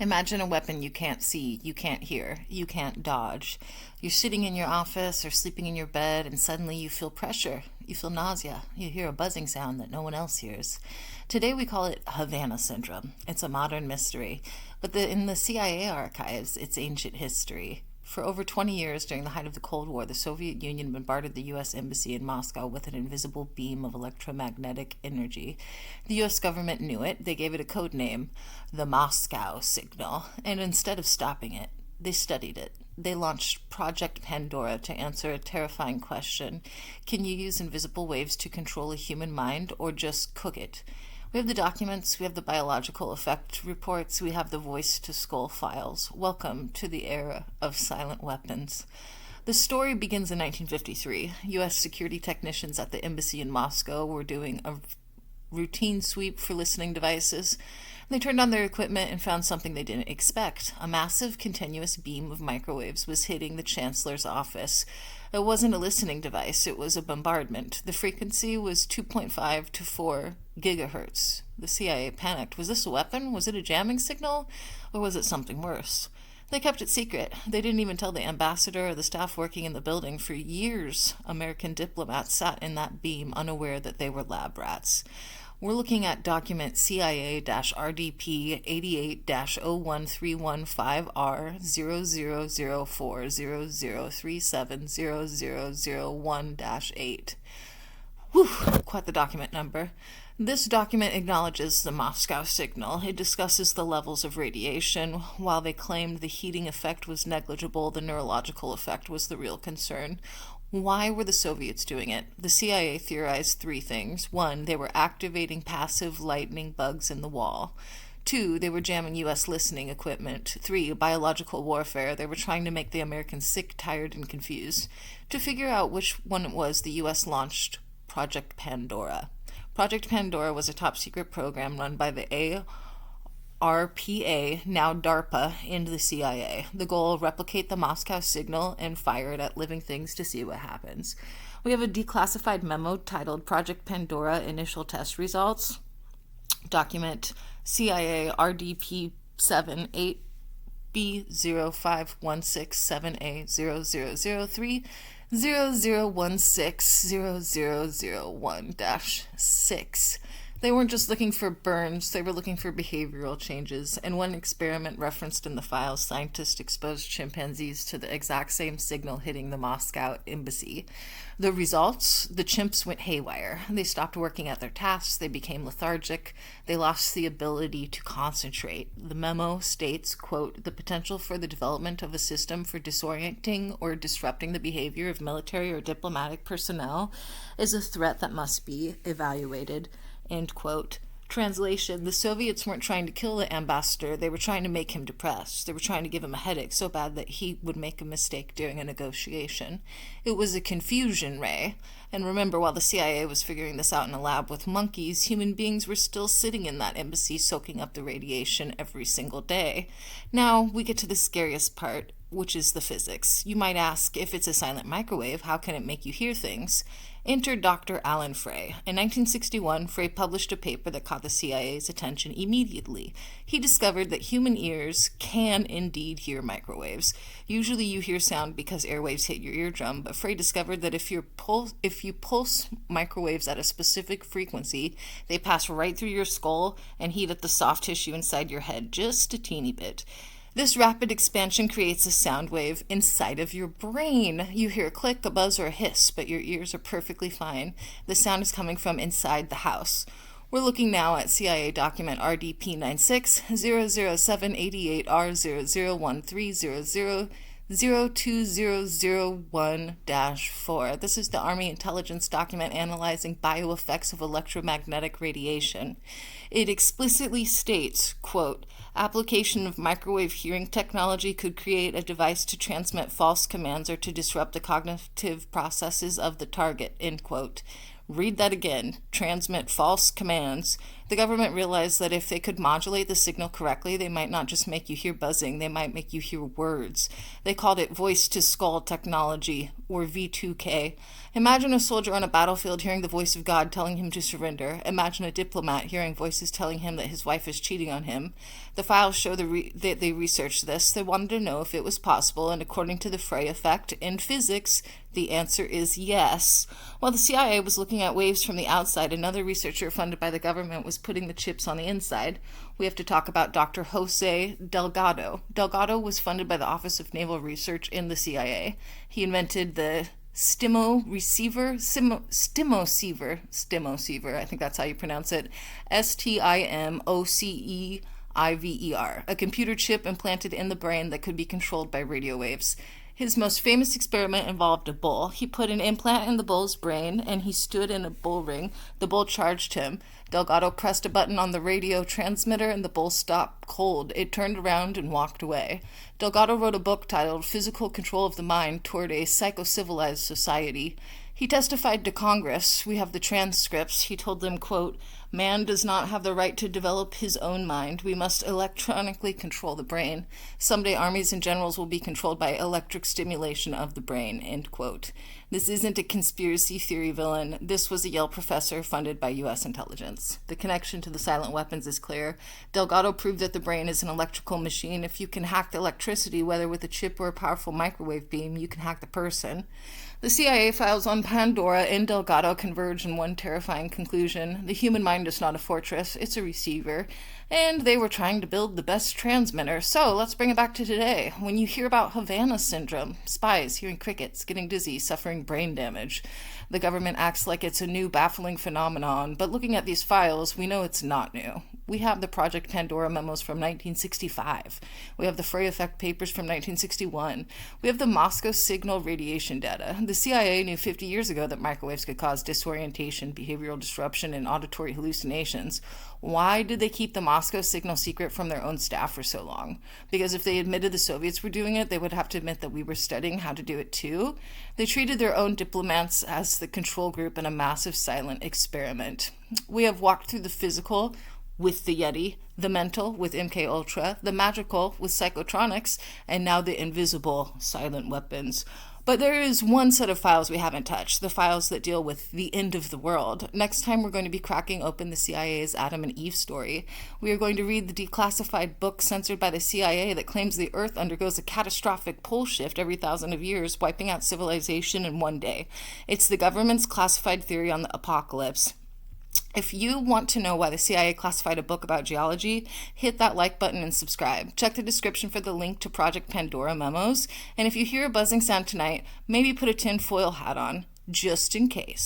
Imagine a weapon you can't see, you can't hear, you can't dodge. You're sitting in your office or sleeping in your bed, and suddenly you feel pressure. You feel nausea. You hear a buzzing sound that no one else hears. Today we call it Havana Syndrome. It's a modern mystery, but in the CIA archives, it's ancient history. For over 20 years, during the height of the Cold War, the Soviet Union bombarded the U.S. Embassy in Moscow with an invisible beam of electromagnetic energy. The U.S. government knew it. They gave it a code name, the Moscow Signal, and instead of stopping it, they studied it. They launched Project PANDORA to answer a terrifying question. Can you use invisible waves to control a human mind or just cook it? We have the documents, we have the biological effect reports, we have the voice-to-skull files. Welcome to the era of silent weapons. The story begins in 1953. U.S. security technicians at the embassy in Moscow were doing a routine sweep for listening devices. They turned on their equipment and found something they didn't expect. A massive continuous beam of microwaves was hitting the chancellor's office. It wasn't a listening device, it was a bombardment. The frequency was 2.5 to 4 gigahertz. The CIA panicked. Was this a weapon? Was it a jamming signal? Or was it something worse? They kept it secret. They didn't even tell the ambassador or the staff working in the building. For years, American diplomats sat in that beam unaware that they were lab rats. We're looking at document CIA-RDP 88-01315R000400370001-8. Whew, quite the document number. This document acknowledges the Moscow signal. It discusses the levels of radiation. While they claimed the heating effect was negligible, the neurological effect was the real concern. Why were the Soviets doing it? The CIA theorized three things. One, they were activating passive lightning bugs in the wall. Two, they were jamming U.S. listening equipment. Three, biological warfare. They were trying to make the Americans sick, tired, and confused. To figure out which one it was, the U.S. launched Project PANDORA. Project PANDORA was a top-secret program run by the RPA, now DARPA, and the CIA. The goal, replicate the Moscow signal and fire it at living things to see what happens. We have a declassified memo titled Project PANDORA Initial Test Results. Document CIA RDP 78B0516780003 00160001-6. They weren't just looking for burns, they were looking for behavioral changes. In one experiment referenced in the files, scientists exposed chimpanzees to the exact same signal hitting the Moscow embassy. The results? The chimps went haywire. They stopped working at their tasks, they became lethargic, they lost the ability to concentrate. The memo states, quote, the potential for the development of a system for disorienting or disrupting the behavior of military or diplomatic personnel is a threat that must be evaluated. End quote. Translation, the Soviets weren't trying to kill the ambassador, they were trying to make him depressed. They were trying to give him a headache so bad that he would make a mistake during a negotiation. It was a confusion ray. And remember, while the CIA was figuring this out in a lab with monkeys, human beings were still sitting in that embassy soaking up the radiation every single day. Now, we get to the scariest part, which is the physics. You might ask, if it's a silent microwave, how can it make you hear things? Enter Dr. Alan Frey. In 1961, Frey published a paper that caught the CIA's attention immediately. He discovered that human ears can indeed hear microwaves. Usually you hear sound because airwaves hit your eardrum, but Frey discovered that if you pulse microwaves at a specific frequency, they pass right through your skull and heat up the soft tissue inside your head just a teeny bit. This rapid expansion creates a sound wave inside of your brain. You hear a click, a buzz, or a hiss, but your ears are perfectly fine. The sound is coming from inside the house. We're looking now at CIA document RDP 96-00788R00013000020001-4. This is the Army intelligence document analyzing bioeffects of electromagnetic radiation. It explicitly states, quote, application of microwave hearing technology could create a device to transmit false commands or to disrupt the cognitive processes of the target, end quote. Read that again. Transmit false commands. The government realized that if they could modulate the signal correctly, they might not just make you hear buzzing, they might make you hear words. They called it voice-to-skull technology, or V2K. Imagine a soldier on a battlefield hearing the voice of God telling him to surrender. Imagine a diplomat hearing voices telling him that his wife is cheating on him. The files show that they researched this. They wanted to know if it was possible, and according to the Frey Effect in physics, the answer is yes. While the CIA was looking at waves from the outside, another researcher funded by the government was putting the chips on the inside. We have to talk about Dr. Jose Delgado. Delgado was funded by the Office of Naval Research in the CIA. He invented the stimoceiver, I think that's how you pronounce it, STIMOCEIVER, a computer chip implanted in the brain that could be controlled by radio waves. His most famous experiment involved a bull. He put an implant in the bull's brain, and he stood in a bull ring. The bull charged him. Delgado pressed a button on the radio transmitter, and the bull stopped cold. It turned around and walked away. Delgado wrote a book titled Physical Control of the Mind Toward a Psycho-Civilized Society. He testified to Congress. We have the transcripts. He told them, quote, "Man does not have the right to develop his own mind. We must electronically control the brain. Someday armies and generals will be controlled by electric stimulation of the brain," end quote. This isn't a conspiracy theory villain. This was a Yale professor funded by U.S. intelligence. The connection to the silent weapons is clear. Delgado proved that the brain is an electrical machine. If you can hack the electricity, whether with a chip or a powerful microwave beam, you can hack the person. The CIA files on Pandora and Delgado converge in one terrifying conclusion. The human mind is not a fortress, it's a receiver. And they were trying to build the best transmitter. So let's bring it back to today. When you hear about Havana Syndrome, spies hearing crickets, getting dizzy, suffering brain damage, the government acts like it's a new baffling phenomenon. But looking at these files, we know it's not new. We have the Project PANDORA memos from 1965. We have the Frey Effect papers from 1961. We have the Moscow signal radiation data. The CIA knew 50 years ago that microwaves could cause disorientation, behavioral disruption, and auditory hallucinations. Why did they keep the Moscow signal secret from their own staff for so long? Because if they admitted the Soviets were doing it, they would have to admit that we were studying how to do it too. They treated their own diplomats as the control group in a massive silent experiment. We have walked through the physical with the Yeti, the mental with MK Ultra, the magical with psychotronics, and now the invisible silent weapons. But there is one set of files we haven't touched, the files that deal with the end of the world. Next time we're going to be cracking open the CIA's Adam and Eve story. We are going to read the declassified book censored by the CIA that claims the Earth undergoes a catastrophic pole shift every 1,000 of years, wiping out civilization in one day. It's the government's classified theory on the apocalypse. If you want to know why the CIA classified a book about geology, hit that like button and subscribe. Check the description for the link to Project Pandora memos. And if you hear a buzzing sound tonight, maybe put a tinfoil hat on, just in case.